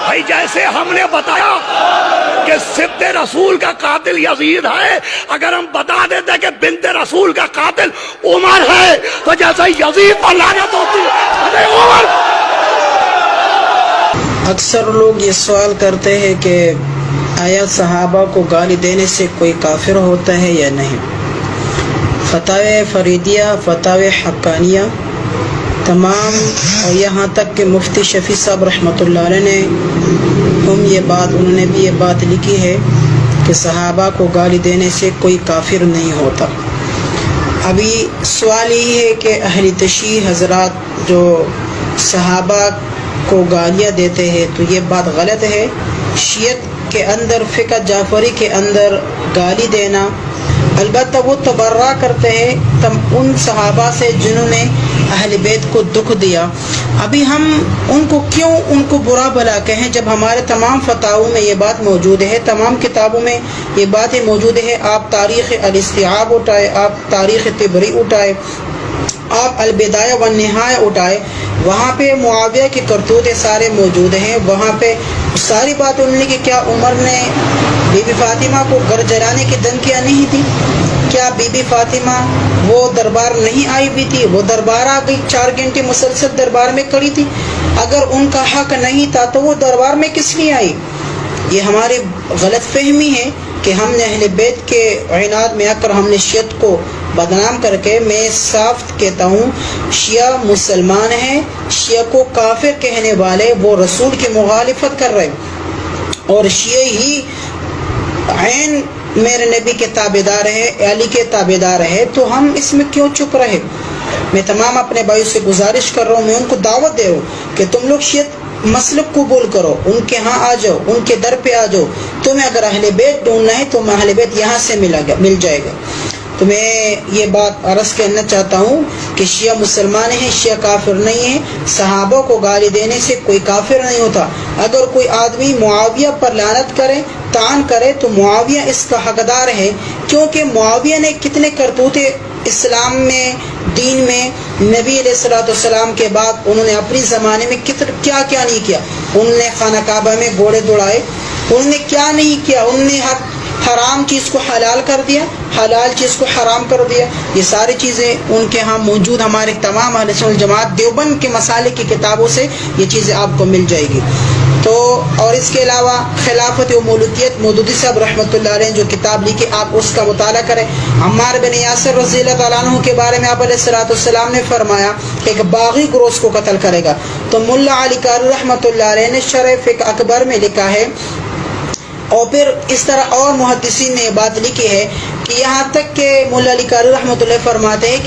بھائی جیسے ہم نے بتایا کہ سبت رسول کا قاتل یزید ہے، اگر ہم بتا دیتے کہ بنت رسول کا قاتل عمر ہے تو جیسے یزید پر لعنت ہوتی ہے عمر۔ اکثر لوگ یہ سوال کرتے ہیں کہ آیا صحابہ کو گالی دینے سے کوئی کافر ہوتا ہے یا نہیں؟ فتاوی فریدیہ، فتاوی حقانیہ تمام، اور یہاں تک کہ مفتی شفیع صاحب رحمۃ اللہ علیہ نے انہوں نے بھی یہ بات لکھی ہے کہ صحابہ کو گالی دینے سے کوئی کافر نہیں ہوتا۔ ابھی سوال یہی ہے کہ اہل تشیع حضرات جو صحابہ کو گالیاں دیتے ہیں تو یہ بات غلط ہے۔ شیعت کے اندر، فقہ جعفری کے اندر گالی دینا، البتہ وہ تبرہ کرتے ہیں ان صحابہ سے جنہوں نے اہل بیت کو دکھ دیا۔ ابھی ہم ان کو برا بھلا کہیں جب ہمارے تمام فتاووں میں یہ بات موجود ہے، تمام کتابوں میں یہ باتیں موجود ہے۔ آپ تاریخ الاستیعاب اٹھائے، آپ تاریخ طبری اٹھائے، آپ البدایہ والنہایہ اٹھائے، وہاں پہ معاویہ کے کرتوتے سارے موجود ہیں۔ وہاں پہ ساری بات انہوں نے کہ کیا عمر نے بی بی فاطمہ کو گھر جلانے کی دھمکیاں نہیں دی؟ کیا بی بی فاطمہ وہ دربار نہیں آئی بھی تھی؟ وہ دربار آ گئی، 4 گھنٹے مسلسل دربار میں کھڑی تھی۔ اگر ان کا حق نہیں تھا تو وہ دربار میں کس لیے آئی؟ یہ ہماری غلط فہمی ہے کہ ہم نے اہل بیت کے عناد میں آ کر ہم نے شیعت کو بدنام کر کے، میں صاف کہتا ہوں شیعہ مسلمان ہیں، شیعہ کو کافر کہنے والے وہ رسول کی مخالفت کر رہے، اور شیعہ ہی عین میرے نبی کے تابعدار ہے، علی کے تابعدار ہے، تو ہم اس میں کیوں چپ رہے؟ میں تمام اپنے بھائیوں سے گزارش کر رہا ہوں، میں ان کو دعوت دے رہا ہوں کہ تم لوگ شیعت مسلک قبول کرو، ان کے ہاں آ جاؤ، ان کے در پہ آ جاؤ۔ تمہیں اگر اہل بیت ڈھونڈنا ہے تو اہل بیت یہاں سے مل جائے گا۔ تو میں یہ بات عرض کرنا چاہتا ہوں کہ شیعہ مسلمان ہیں، شیعہ کافر نہیں ہیں۔ صحابہ کو گالی دینے سے کوئی کافر نہیں ہوتا۔ اگر کوئی آدمی معاویہ پر لعنت کرے، طعن کرے، تو معاویہ اس کا حقدار ہے، کیونکہ معاویہ نے کتنے کرتوتے اسلام میں، دین میں، نبی علیہ السلام کے بعد انہوں نے اپنی زمانے میں کیا کیا نہیں کیا۔ انہوں نے خانہ کعبہ میں گھوڑے دوڑائے، انہوں نے کیا نہیں کیا، انہوں نے حرام چیز کو حلال کر دیا، حلال چیز کو حرام کر دیا۔ یہ ساری چیزیں ان کے ہاں موجود، ہمارے تمام اہل سنت والجماعت دیوبند کے مسالک کی کتابوں سے یہ چیزیں آپ کو مل جائے گی۔ تو اور اس کے علاوہ خلافت و ملوکیت مودودی صاحب رحمۃ اللہ علیہ جو کتاب لکھی، آپ اس کا مطالعہ کریں۔ عمار بن یاسر رضی اللہ تعالیٰ عنہ کے بارے میں آپ علیہ السلام نے فرمایا کہ ایک باغی گروہ کو قتل کرے گا۔ تو ملا علی قاری رحمۃ اللہ علیہ نے شرح فقہ اکبر میں لکھا ہے، اور پھر اس طرح اور محدثین نے یہ بات لکھی ہے کہ یہاں تک کہ ملا علی قاری رحمۃ اللہ فرماتے ہیں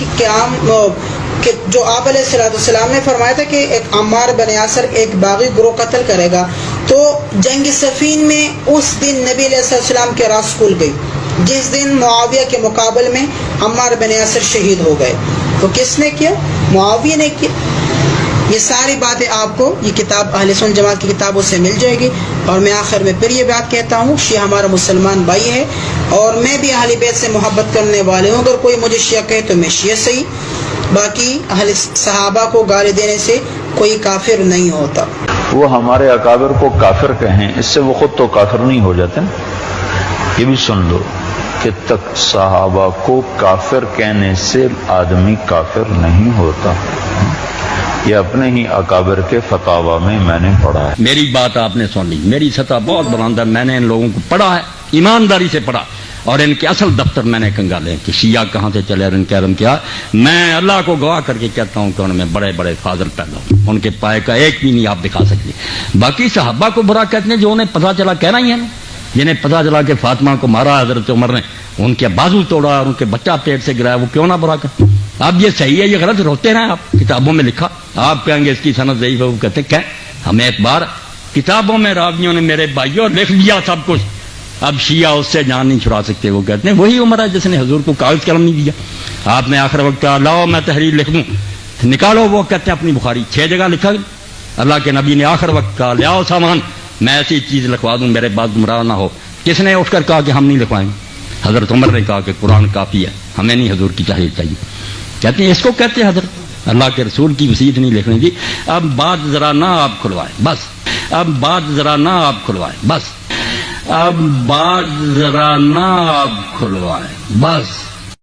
کہ جو آپ علیہ السلام نے فرمایا تھا کہ ایک عمار بن یاسر ایک باغی گروہ قتل کرے گا، تو جنگ صفین میں اس دن نبی علیہ السلام کے راس کھل گئی، جس دن معاویہ کے مقابل میں عمار بن یاسر شہید ہو گئے۔ تو کس نے کیا؟ معاویہ نے کیا۔ یہ ساری باتیں آپ کو یہ کتاب اہل سنت جماعت کی کتابوں سے مل جائے گی۔ اور میں آخر میں پھر یہ بات کہتا ہوں، شیعہ ہمارا مسلمان بھائی ہے، اور میں بھی اہل بیت سے محبت کرنے والے ہوں۔ اگر کوئی مجھے شیعہ کہے تو میں شیعہ صحیح، باقی اہل صحابہ کو گالی دینے سے کوئی کافر نہیں ہوتا۔ وہ ہمارے اکابر کو کافر کہیں، اس سے وہ خود تو کافر نہیں ہو جاتے۔ یہ بھی سن لو کہ تک صحابہ کو کافر کہنے سے آدمی کافر نہیں ہوتا۔ یہ اپنے ہی اکابر کے فتاوا میں نے پڑھا ہے۔ میری بات آپ نے سن لی، میری سطح بہت بلند ہے، میں نے ان لوگوں کو پڑھا ہے، ایمانداری سے پڑھا، اور ان کے اصل دفتر میں نے کنگالے ہیں کہ شیعہ کہاں سے چلے اور ان کے کیا۔ میں اللہ کو گواہ کر کے کہتا ہوں کہ ان میں بڑے بڑے فاضل پیدا ہوں، ان کے پائے کا ایک بھی نہیں آپ دکھا سکتے۔ باقی صحابہ کو برا کہتے ہیں جو انہیں پتہ چلا، کہنا ہی ہے نا، جنہیں پتہ چلا کہ فاطمہ کو مارا حضرت عمر نے، ان کے بازو توڑا اور ان کے بچہ پیٹ سے گرایا، وہ کیوں نہ برا کرتے؟ اب یہ صحیح ہے یہ غلط، روتے رہے آپ، کتابوں میں لکھا، آپ کہیں گے اس کی سند ضعیف ہے، وہ کہتے ہیں ہمیں ایک بار کتابوں میں راویوں نے میرے بھائیوں لکھ دیا سب کچھ، اب شیعہ اس سے جان نہیں چھڑا سکتے۔ وہ کہتے ہیں وہی عمر ہے جس نے حضور کو کاغذ قلم نہیں دیا۔ آپ نے آخر وقت کہا لاؤ میں تحریر لکھ دوں، نکالو، وہ کہتے ہیں اپنی بخاری 6 جگہ لکھا۔ اللہ کے نبی نے آخر وقت کہا لیاؤ سامان، میں ایسی چیز لکھوا دوں میرے بعد گمراہ نہ ہو۔ کس نے اٹھ کر کہا کہ ہم نہیں لکھوائیں گے؟ حضرت عمر نے کہا کہ قرآن کافی ہے، ہمیں نہیں حضور کی تحریر چاہیے۔ کہتے ہیں اس کو کہتے ہیں حضرت اللہ کے رسول کی وصیت نہیں لکھنی تھی۔ اب بات ذرا نہ آپ کھلوائیں بس۔ اب بات ذرا نہ آپ کھلوائیں بس، اب بات ذرا نہ آپ کھلوائیں بس.